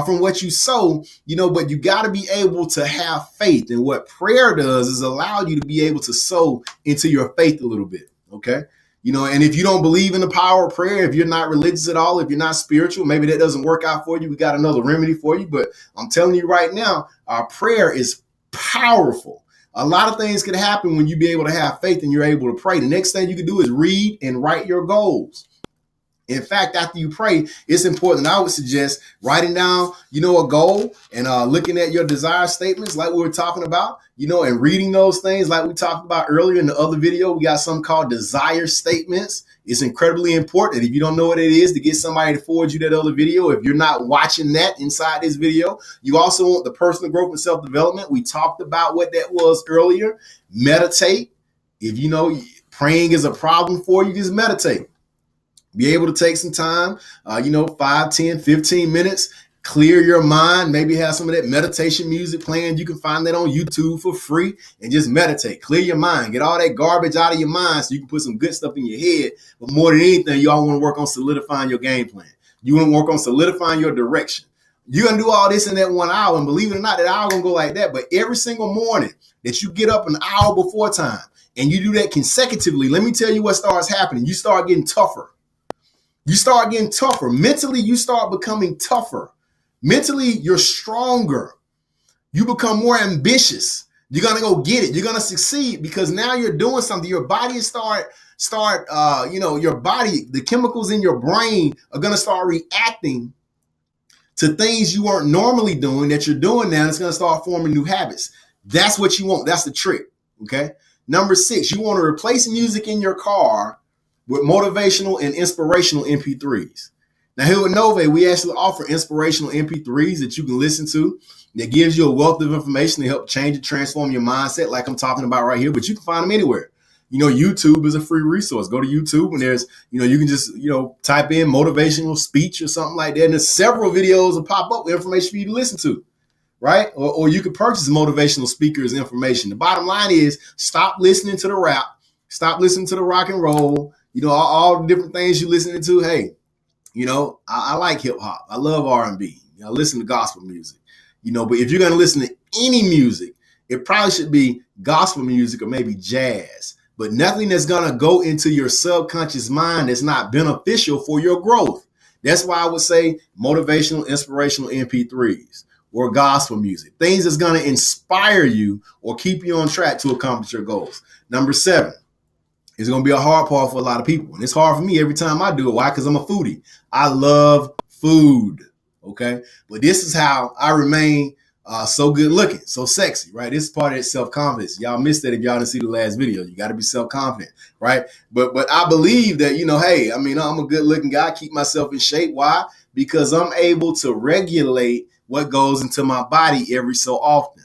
from what you sow, but you got to be able to have faith. And what prayer does is allow you to be able to sow into your faith a little bit. Okay. And if you don't believe in the power of prayer, if you're not religious at all, if you're not spiritual, maybe that doesn't work out for you. We got another remedy for you. But I'm telling you right now, our prayer is powerful. A lot of things can happen when you be able to have faith and you're able to pray. The next thing you can do is read and write your goals. In fact, after you pray, it's important. I would suggest writing down, a goal and looking at your desire statements like we were talking about, and reading those things like we talked about earlier in the other video. We got something called desire statements. It's incredibly important. If you don't know what it is, to get somebody to forward you that other video. If you're not watching that inside this video, you also want the personal growth and self-development. We talked about what that was earlier. Meditate. If praying is a problem for you, just meditate. Be able to take some time, 5, 10, 15 minutes, clear your mind, maybe have some of that meditation music playing. You can find that on YouTube for free and just meditate, clear your mind, get all that garbage out of your mind so you can put some good stuff in your head. But more than anything, you all want to work on solidifying your game plan. You want to work on solidifying your direction. You're going to do all this in that 1 hour. And believe it or not, that hour going to go like that. But every single morning that you get up an hour before time and you do that consecutively, let me tell you what starts happening. You start getting tougher. You start getting tougher. Mentally, you start becoming tougher. Mentally, you're stronger. You become more ambitious. You're going to go get it. You're going to succeed because now you're doing something. Your body your body, the chemicals in your brain are going to start reacting to things you weren't normally doing that you're doing now. And it's going to start forming new habits. That's what you want. That's the trick. Okay. Number 6, you want to replace music in your car with motivational and inspirational MP3s. Now here with Nove, we actually offer inspirational MP3s that you can listen to that gives you a wealth of information to help change and transform your mindset like I'm talking about right here, but you can find them anywhere. YouTube is a free resource. Go to YouTube and there's, you can just, type in motivational speech or something like that. And there's several videos that pop up with information for you to listen to, right? Or you could purchase motivational speakers information. The bottom line is stop listening to the rap, stop listening to the rock and roll, all the different things you're listening to. Hey, I like hip hop. I love R&B. I listen to gospel music, but if you're going to listen to any music, it probably should be gospel music or maybe jazz, but nothing that's going to go into your subconscious mind that's not beneficial for your growth. That's why I would say motivational, inspirational MP3s or gospel music, things that's going to inspire you or keep you on track to accomplish your goals. Number 7. It's going to be a hard part for a lot of people. And it's hard for me every time I do it. Why? Because I'm a foodie. I love food. Okay. But this is how I remain so good looking, so sexy, right? This is part of that self-confidence. Y'all missed that if y'all didn't see the last video. You got to be self-confident, right? But I believe that, hey, I'm a good looking guy. I keep myself in shape. Why? Because I'm able to regulate what goes into my body every so often.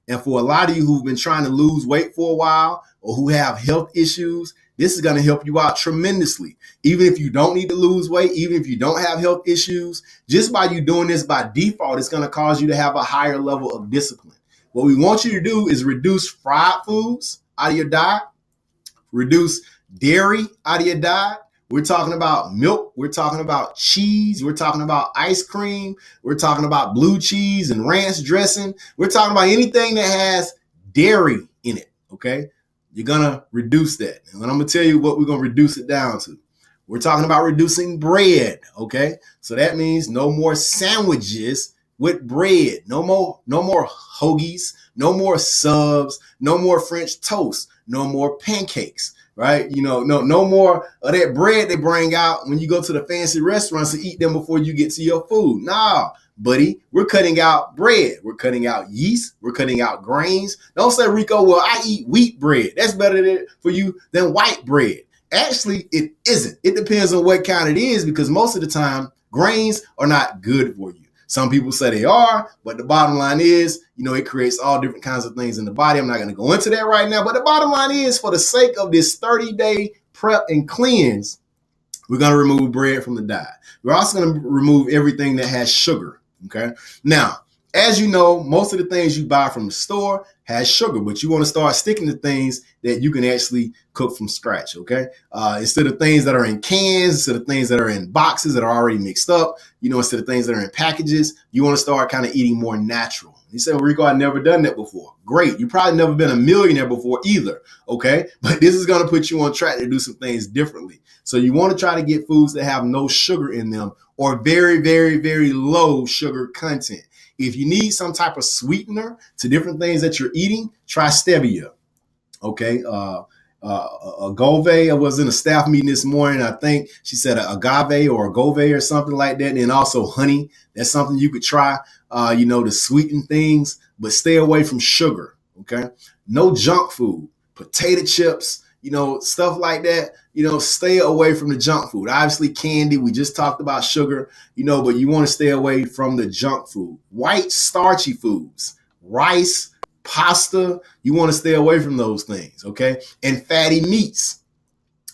And for a lot of you who've been trying to lose weight for a while or who have health issues, this is going to help you out tremendously. Even if you don't need to lose weight, even if you don't have health issues, just by you doing this by default, it's going to cause you to have a higher level of discipline. What we want you to do is reduce fried foods out of your diet, reduce dairy out of your diet. We're talking about milk. We're talking about cheese. We're talking about ice cream. We're talking about blue cheese and ranch dressing. We're talking about anything that has dairy in it, okay? You're going to reduce that. And I'm going to tell you what we're going to reduce it down to. We're talking about reducing bread, okay? So that means no more sandwiches with bread. No more hoagies, no more subs, no more French toast, no more pancakes. Right? No more of that bread they bring out when you go to the fancy restaurants to eat them before you get to your food. Nah, buddy, we're cutting out bread. We're cutting out yeast. We're cutting out grains. Don't say, Rico, well, I eat wheat bread. That's better for you than white bread. Actually, it isn't. It depends on what kind it is because most of the time, grains are not good for you. Some people say they are, but the bottom line is, it creates all different kinds of things in the body. I'm not going to go into that right now, but the bottom line is for the sake of this 30-day prep and cleanse, we're going to remove bread from the diet. We're also going to remove everything that has sugar. Okay. Now, as you know, most of the things you buy from the store has sugar, but you want to start sticking to things that you can actually cook from scratch, okay? Instead of things that are in cans, instead of things that are in boxes that are already mixed up, instead of things that are in packages, you want to start kind of eating more natural. You say, well, Rico, I've never done that before. Great. You probably never been a millionaire before either, okay? But this is going to put you on track to do some things differently. So you want to try to get foods that have no sugar in them or very, very, very low sugar content. If you need some type of sweetener to different things that you're eating, try stevia. Okay. Agave. I was in a staff meeting this morning. I think she said agave or agave or something like that. And also honey. That's something you could try, to sweeten things, but stay away from sugar. Okay. No junk food, potato chips, stuff like that. Stay away from the junk food. Obviously candy, we just talked about sugar, but you want to stay away from the junk food. White starchy foods, rice, pasta, you want to stay away from those things, okay? And fatty meats,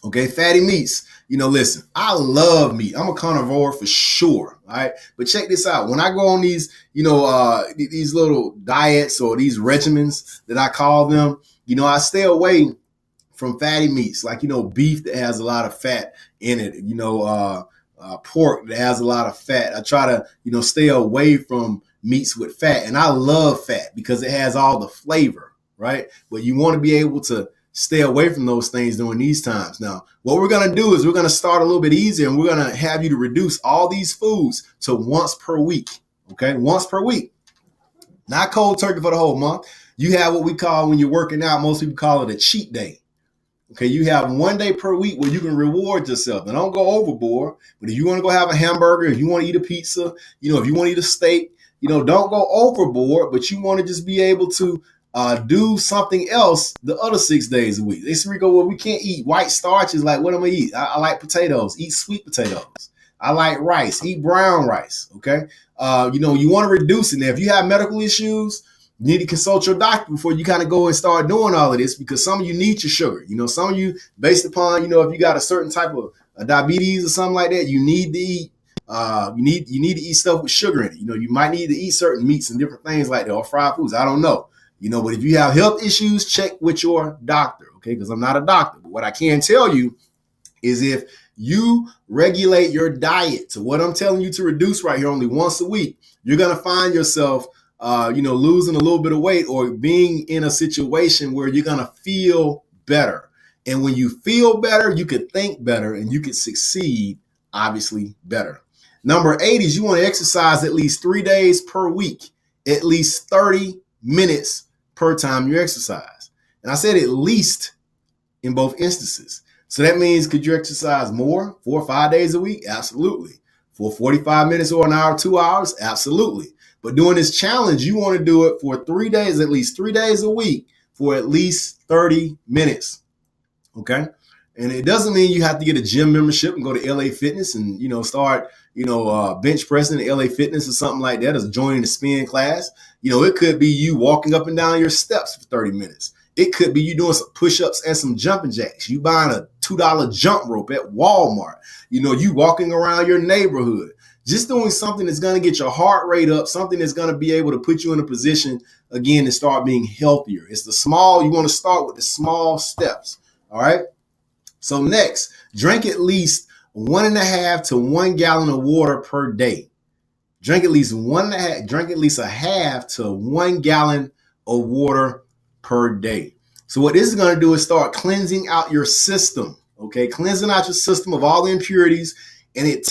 okay? Fatty meats, listen, I love meat. I'm a carnivore for sure, all right? But check this out. When I go on these, these little diets or these regimens that I call them, I stay away from fatty meats, like, beef that has a lot of fat in it, pork that has a lot of fat. I try to, stay away from meats with fat. And I love fat because it has all the flavor, right? But you want to be able to stay away from those things during these times. Now, what we're going to do is we're going to start a little bit easier and we're going to have you to reduce all these foods to once per week, okay? Once per week. Not cold turkey for the whole month. You have what we call, when you're working out, most people call it a cheat day. Okay, you have 1 day per week where you can reward yourself. And don't go overboard. But if you want to go have a hamburger, if you want to eat a pizza, if you want to eat a steak, don't go overboard. But you want to just be able to do something else the other 6 days a week. They say, Rico, well, we can't eat white starches. Like, what am I eat? I like potatoes. Eat sweet potatoes. I like rice. Eat brown rice. Okay. You want to reduce it. Now, if you have medical issues, you need to consult your doctor before you kind of go and start doing all of this, because some of you need your sugar. Some of you, based upon, if you got a certain type of diabetes or something like that, you need to eat. You need to eat stuff with sugar in it. You might need to eat certain meats and different things like that, or fried foods. I don't know. But if you have health issues, check with your doctor. Okay, because I'm not a doctor, but what I can tell you is if you regulate your diet to what I'm telling you to reduce right here only once a week, you're going to find yourself, losing a little bit of weight or being in a situation where you're going to feel better. And when you feel better, you could think better and you could succeed, obviously, better. Number 8 is you want to exercise at least 3 days per week, at least 30 minutes per time you exercise. And I said at least in both instances. So that means, could you exercise more 4 or 5 days a week? Absolutely. For 45 minutes or an hour, 2 hours? Absolutely. But doing this challenge, you want to do it for 3 days, at least 3 days a week for at least 30 minutes. Okay. And it doesn't mean you have to get a gym membership and go to LA Fitness and, start, bench pressing at LA Fitness or something like that, or joining the spin class. It could be you walking up and down your steps for 30 minutes. It could be you doing some push-ups and some jumping jacks. You buying a $2 jump rope at Walmart. You walking around your neighborhood. Just doing something that's going to get your heart rate up, something that's going to be able to put you in a position, again, to start being healthier. It's the small. You want to start with the small steps. All right. So next, drink at least 1.5 to 1 gallon of water per day. Drink at least a half to 1 gallon of water per day. So what this is going to do is start cleansing out your system. Okay, cleansing out your system of all the impurities. And it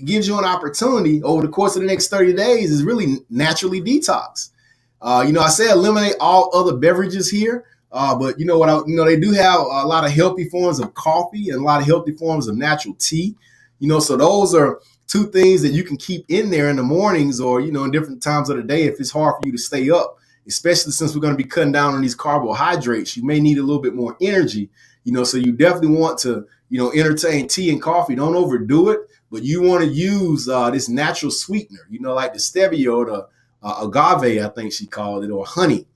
gives you an opportunity over the course of the next 30 days is really naturally detox. I say eliminate all other beverages here. But they do have a lot of healthy forms of coffee and a lot of healthy forms of natural tea. So those are 2 things that you can keep in there in the mornings or, in different times of the day if it's hard for you to stay up, especially since we're going to be cutting down on these carbohydrates. You may need a little bit more energy, so you definitely want to, entertain tea and coffee. Don't overdo it, but you want to use this natural sweetener, like the stevia or the agave, I think she called it, or honey.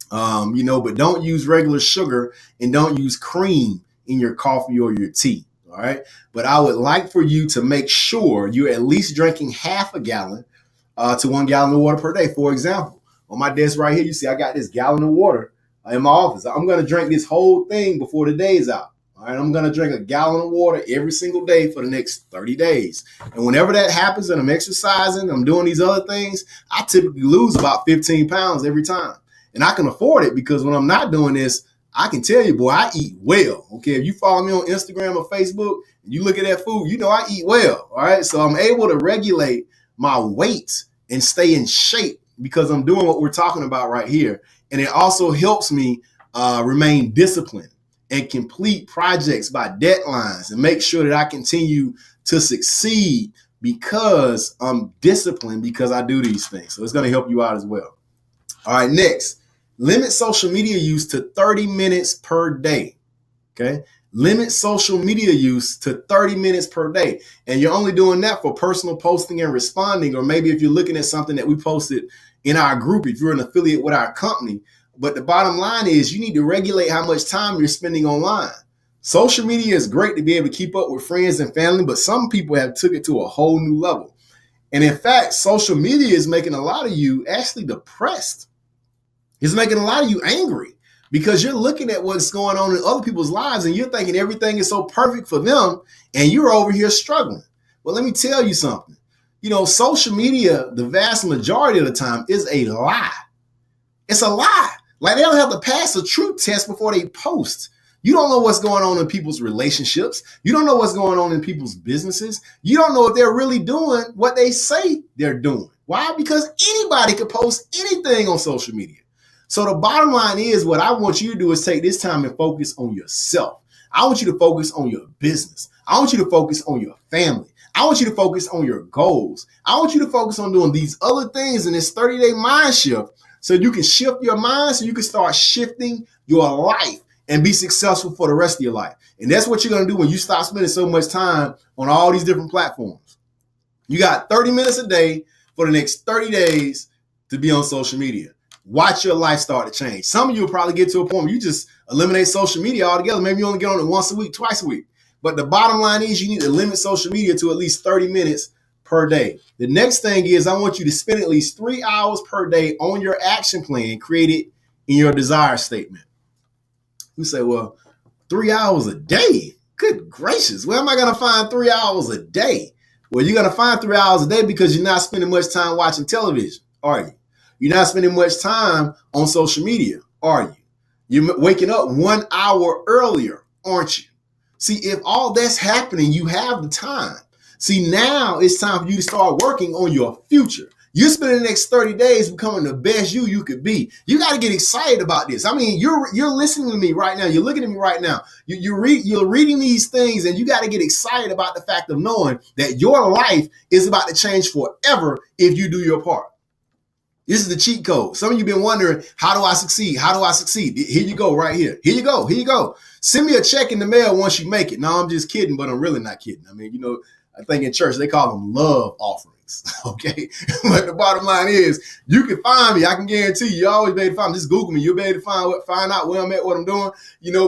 But don't use regular sugar and don't use cream in your coffee or your tea. All right. But I would like for you to make sure you're at least drinking half a gallon to 1 gallon of water per day. For example, on my desk right here, you see I got this gallon of water in my office. I'm going to drink this whole thing before the day is out. All right. I'm going to drink a gallon of water every single day for the next 30 days. And whenever that happens and I'm exercising, I'm doing these other things, I typically lose about 15 pounds every time. And I can afford it because when I'm not doing this, I can tell you, boy, I eat well. Okay, if you follow me on Instagram or Facebook and you look at that food, I eat well. All right, so I'm able to regulate my weight and stay in shape because I'm doing what we're talking about right here. And it also helps me remain disciplined and complete projects by deadlines and make sure that I continue to succeed because I'm disciplined because I do these things. So it's going to help you out as well. All right, next. Limit social media use to 30 minutes per day. Okay. Limit social media use to 30 minutes per day. And you're only doing that for personal posting and responding, or maybe if you're looking at something that we posted in our group, if you're an affiliate with our company. But the bottom line is you need to regulate how much time you're spending online. Social media is great to be able to keep up with friends and family, but some people have took it to a whole new level. And in fact, social media is making a lot of you actually depressed. It's making a lot of you angry because you're looking at what's going on in other people's lives and you're thinking everything is so perfect for them and you're over here struggling. Well, let me tell you something. Social media, the vast majority of the time, is a lie. It's a lie. Like they don't have to pass a truth test before they post. You don't know what's going on in people's relationships. You don't know what's going on in people's businesses. You don't know if they're really doing what they say they're doing. Why? Because anybody could post anything on social media. So the bottom line is what I want you to do is take this time and focus on yourself. I want you to focus on your business. I want you to focus on your family. I want you to focus on your goals. I want you to focus on doing these other things in this 30-day mind shift so you can shift your mind so you can start shifting your life and be successful for the rest of your life. And that's what you're going to do when you stop spending so much time on all these different platforms. You got 30 minutes a day for the next 30 days to be on social media. Watch your life start to change. Some of you will probably get to a point where you just eliminate social media altogether. Maybe you only get on it once a week, twice a week. But the bottom line is you need to limit social media to at least 30 minutes per day. The next thing is I want you to spend at least 3 hours per day on your action plan created in your desire statement. You say, well, 3 hours a day? Good gracious. Where am I going to find 3 hours a day? Well, you're going to find 3 hours a day because you're not spending much time watching television, are you? You're not spending much time on social media, are you? You're waking up 1 hour earlier, aren't you? See, if all that's happening, you have the time. See, now it's time for you to start working on your future. You're spending the next 30 days becoming the best you could be. You got to get excited about this. I mean, you're listening to me right now. You're looking at me right now. You're reading these things, and you got to get excited about the fact of knowing that your life is about to change forever if you do your part. This is the cheat code. Some of you have been wondering, how do I succeed? How do I succeed? Here you go, right here. Here you go. Here you go. Send me a check in the mail once you make it. No, I'm just kidding, but I'm really not kidding. I mean, I think in church they call them love offerings. Okay. But the bottom line is you can find me. I can guarantee you always be able to find me. Just Google me. You'll be able to find out where I'm at, what I'm doing.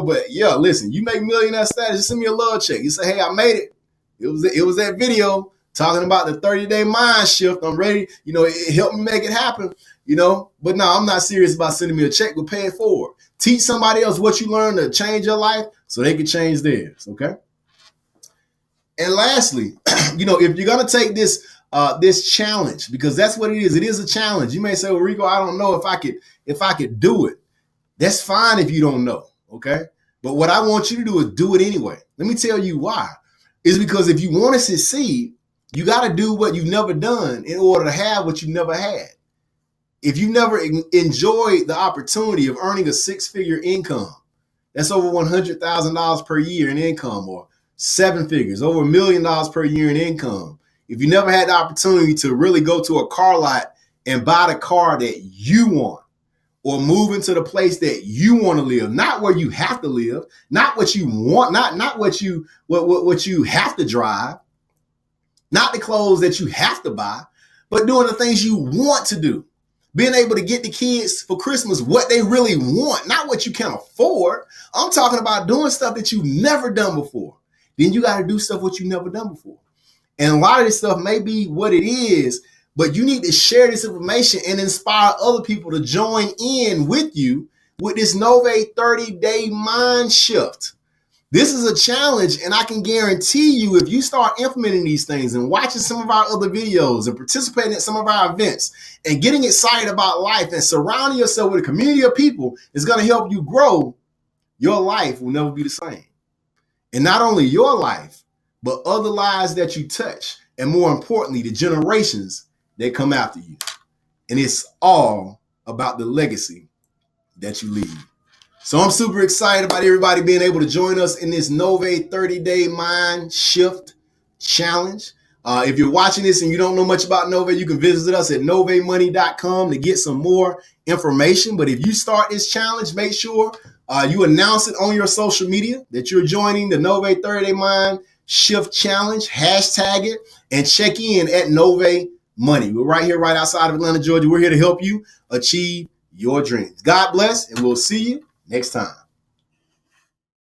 But yeah, listen, you make millionaire status, just send me a love check. You say, hey, I made it. It was that video talking about the 30-day mind shift. I'm ready. It helped me make it happen, But no, I'm not serious about sending me a check. We'll pay it forward. Teach somebody else what you learned to change your life so they can change theirs, okay? And lastly, if you're going to take this challenge, because that's what it is a challenge. You may say, well, Rico, I don't know if I could do it. That's fine if you don't know, okay? But what I want you to do is do it anyway. Let me tell you why. It's because if you want to succeed, you got to do what you've never done in order to have what you've never had. If you've never enjoyed the opportunity of earning a six-figure income, that's over $100,000 per year in income, or 7 figures, over $1 million per year in income. If you never had the opportunity to really go to a car lot and buy the car that you want, or move into the place that you want to live, not where you have to live, not what you want, not what you have to drive, not the clothes that you have to buy, but doing the things you want to do. Being able to get the kids for Christmas what they really want, not what you can afford. I'm talking about doing stuff that you've never done before. Then you got to do stuff what you've never done before. And a lot of this stuff may be what it is, but you need to share this information and inspire other people to join in with you with this Nove 30-day mind shift. This is a challenge, and I can guarantee you if you start implementing these things and watching some of our other videos and participating in some of our events and getting excited about life and surrounding yourself with a community of people is going to help you grow, your life will never be the same. And not only your life, but other lives that you touch, and more importantly, the generations that come after you. And it's all about the legacy that you leave. So I'm super excited about everybody being able to join us in this Nove 30-day mind shift challenge. If you're watching this and you don't know much about Nove, you can visit us at novemoney.com to get some more information. But if you start this challenge, make sure you announce it on your social media that you're joining the Nove 30-day mind shift challenge, hashtag it, and check in at Nove Money. We're right here, right outside of Atlanta, Georgia. We're here to help you achieve your dreams. God bless, and we'll see you next time.